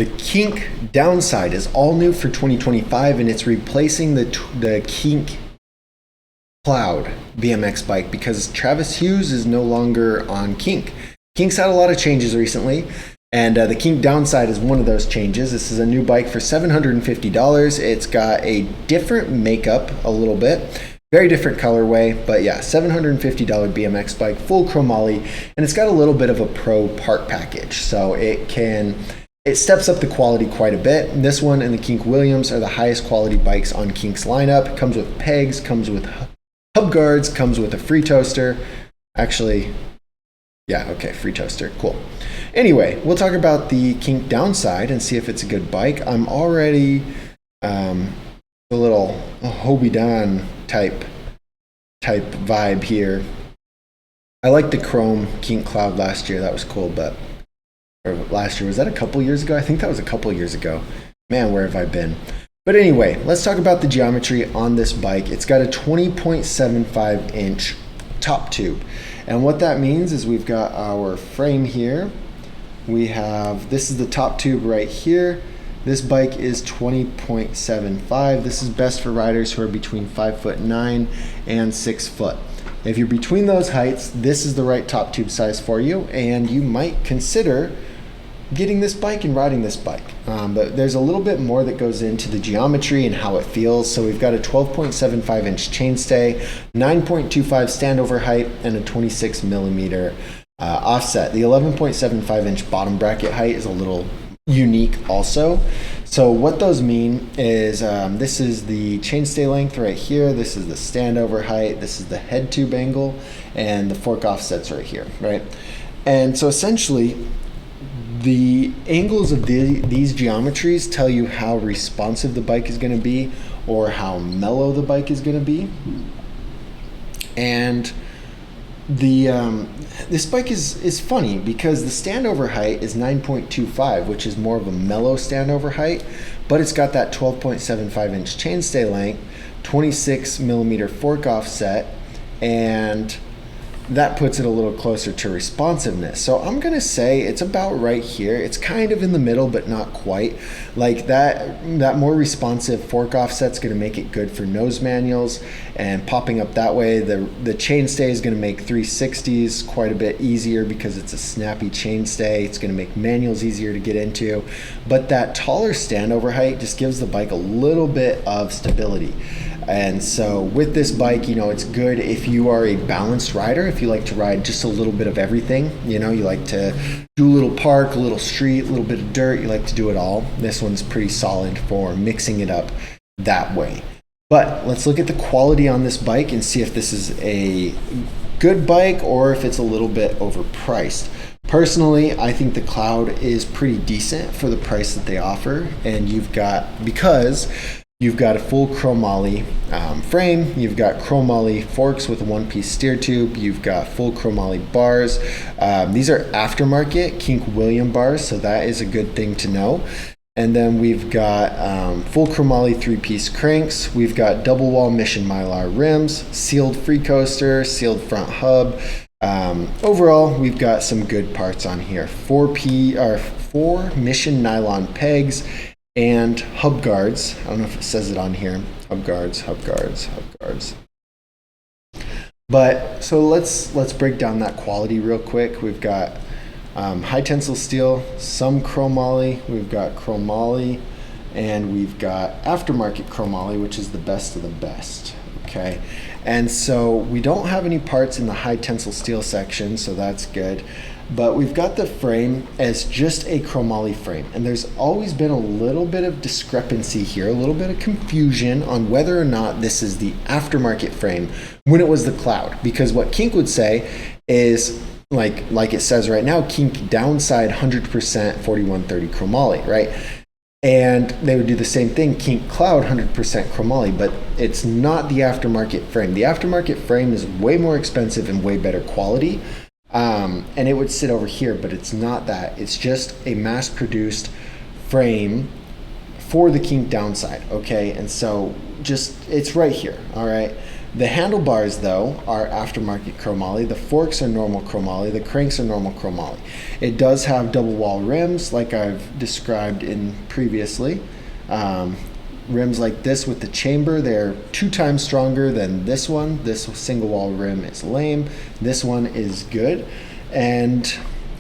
The Kink Downside is all new for 2025, and it's replacing the Kink Cloud BMX bike because Travis Hughes is no longer on Kink. Kink's had a lot of changes recently, and the Kink Downside is one of those changes. This is a new bike for $750. It's got a different makeup a little bit. Very different colorway, but yeah, $750 BMX bike, full chromoly, and it's got a little bit of a pro part package. So it steps up the quality quite a bit. This one and the Kink Williams are the highest quality bikes on Kink's lineup. Comes with pegs, comes with hub guards, comes with a free toaster. Actually, yeah, okay, free toaster, cool. Anyway, we'll talk about the Kink Downside and see if it's a good bike. I'm already a little Hobie-Don type vibe here. I liked the chrome Kink Cloud last year. That was cool, or last year, was that a couple years ago? I think that was a couple years ago. Man, where have I been? But anyway, let's talk about the geometry on this bike. It's got a 20.75 inch top tube. And what that means is we've got our frame here. This is the top tube right here. This bike is 20.75. This is best for riders who are between 5'9" and 6 foot. If you're between those heights, this is the right top tube size for you, and you might consider getting this bike and riding this bike. But there's a little bit more that goes into the geometry and how it feels. So we've got a 12.75 inch chainstay, 9.25 standover height, and a 26 millimeter offset. The 11.75 inch bottom bracket height is a little unique also. So what those mean is this is the chainstay length right here, this is the standover height, this is the head tube angle, and the fork offsets right here, right? And so essentially the angles of these geometries tell you how responsive the bike is going to be or how mellow the bike is going to be. And this bike is funny because the standover height is 9.25, which is more of a mellow standover height, but it's got that 12.75 inch chainstay length, 26 millimeter fork offset, and that puts it a little closer to responsiveness. So I'm gonna say it's about right here. It's kind of in the middle, but not quite. Like that more responsive fork offset's gonna make it good for nose manuals and popping up that way. The chainstay is gonna make 360s quite a bit easier because it's a snappy chainstay. It's gonna make manuals easier to get into. But that taller standover height just gives the bike a little bit of stability. And so with this bike, it's good if you are a balanced rider, if you like to ride just a little bit of everything. You like to do a little park, a little street, a little bit of dirt, you like to do it all. This one's pretty solid for mixing it up that way. But let's look at the quality on this bike and see if this is a good bike or if it's a little bit overpriced. Personally, I think the Cloud is pretty decent for the price that they offer, and because you've got a full chromoly frame, you've got chromoly forks with a one-piece steer tube, you've got full chromoly bars. These are aftermarket Kink William bars, so that is a good thing to know. And then we've got full chromoly three-piece cranks, we've got double wall Mission Mylar rims, sealed free coaster, sealed front hub. Overall, we've got some good parts on here. 4 Mission nylon pegs, and hub guards. I don't know if it says it on here. Hub guards. But so let's break down that quality real quick. We've got high tensile steel, some chromoly. We've got chromoly, and we've got aftermarket chromoly, which is the best of the best. Okay, and so we don't have any parts in the high tensile steel section, so that's good. But we've got the frame as just a chromoly frame, and there's always been a little bit of discrepancy here, a little bit of confusion on whether or not this is the aftermarket frame when it was the Cloud. Because what Kink would say is, like it says right now, Kink Downside 100% 4130 chromoly, right? And they would do the same thing, Kink Cloud 100% chromoly, but it's not the aftermarket frame. The aftermarket frame is way more expensive and way better quality. And it would sit over here, but it's not that. It's just a mass-produced frame for the Kink Downside, okay? And so it's right here, all right? The handlebars, though, are aftermarket chromoly. The forks are normal chromoly. The cranks are normal chromoly. It does have double wall rims, like I've described in previously. Rims like this with the chamber, they're 2 times stronger than this one. This single wall rim is lame. This one is good. And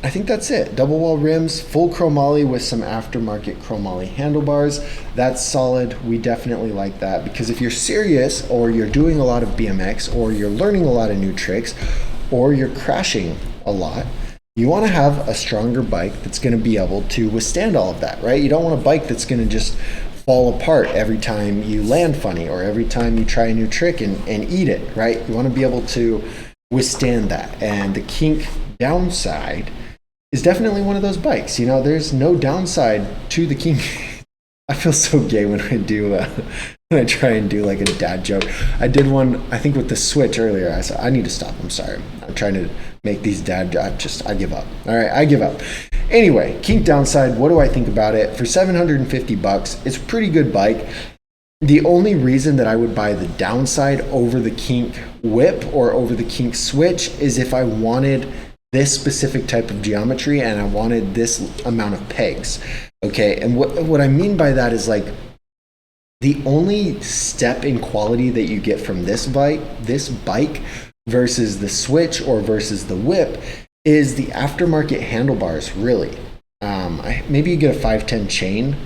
I think that's it. Double wall rims, full chromoly with some aftermarket chromoly handlebars. That's solid. We definitely like that, because if you're serious, or you're doing a lot of BMX, or you're learning a lot of new tricks, or you're crashing a lot, you want to have a stronger bike that's going to be able to withstand all of that, right? You don't want a bike that's going to just fall apart every time you land funny, or every time you try a new trick and eat it, right? You want to be able to withstand that. And the Kink downside is definitely one of those bikes. You know, there's no downside to the Kink. I feel so gay when I try and do like a dad joke. I did one, I think, with the Switch earlier. I said, I need to stop. I'm sorry. I'm trying to make these dad jokes. I give up. All right, I give up. Anyway, Kink downside, what do I think about it? For $750, it's a pretty good bike. The only reason that I would buy the downside over the Kink whip or over the Kink Switch is if I wanted this specific type of geometry and I wanted this amount of pegs. Okay, and what I mean by that is, like, the only step in quality that you get from this bike versus the Switch or versus the whip is the aftermarket handlebars, really. Maybe you get a 510 chain.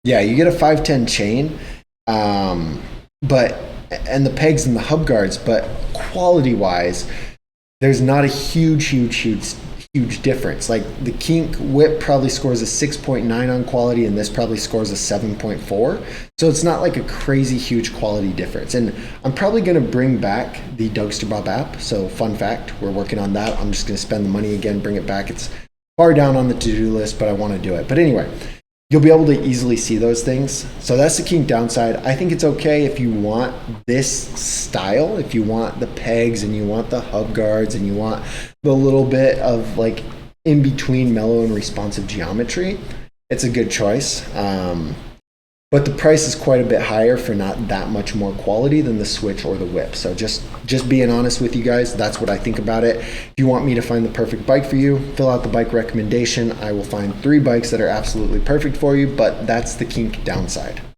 Yeah, you get a 510 chain, and the pegs and the hub guards, but quality-wise, there's not a huge difference. Like, the Kink whip probably scores a 6.9 on quality, and this probably scores a 7.4. So it's not like a crazy huge quality difference. And I'm probably going to bring back the Dugster Bob app. So fun fact, we're working on that. I'm just going to spend the money again, bring it back. It's far down on the to-do list, but I want to do it. But anyway, you'll be able to easily see those things. So that's the Kink downside. I think it's okay if you want this style, if you want the pegs and you want the hub guards and you want the little bit of, like, in between mellow and responsive geometry. It's a good choice. But the price is quite a bit higher for not that much more quality than the Switch or the whip. So just being honest with you guys, that's what I think about it. If you want me to find the perfect bike for you, fill out the bike recommendation. I will find 3 bikes that are absolutely perfect for you, but that's the Kink downside.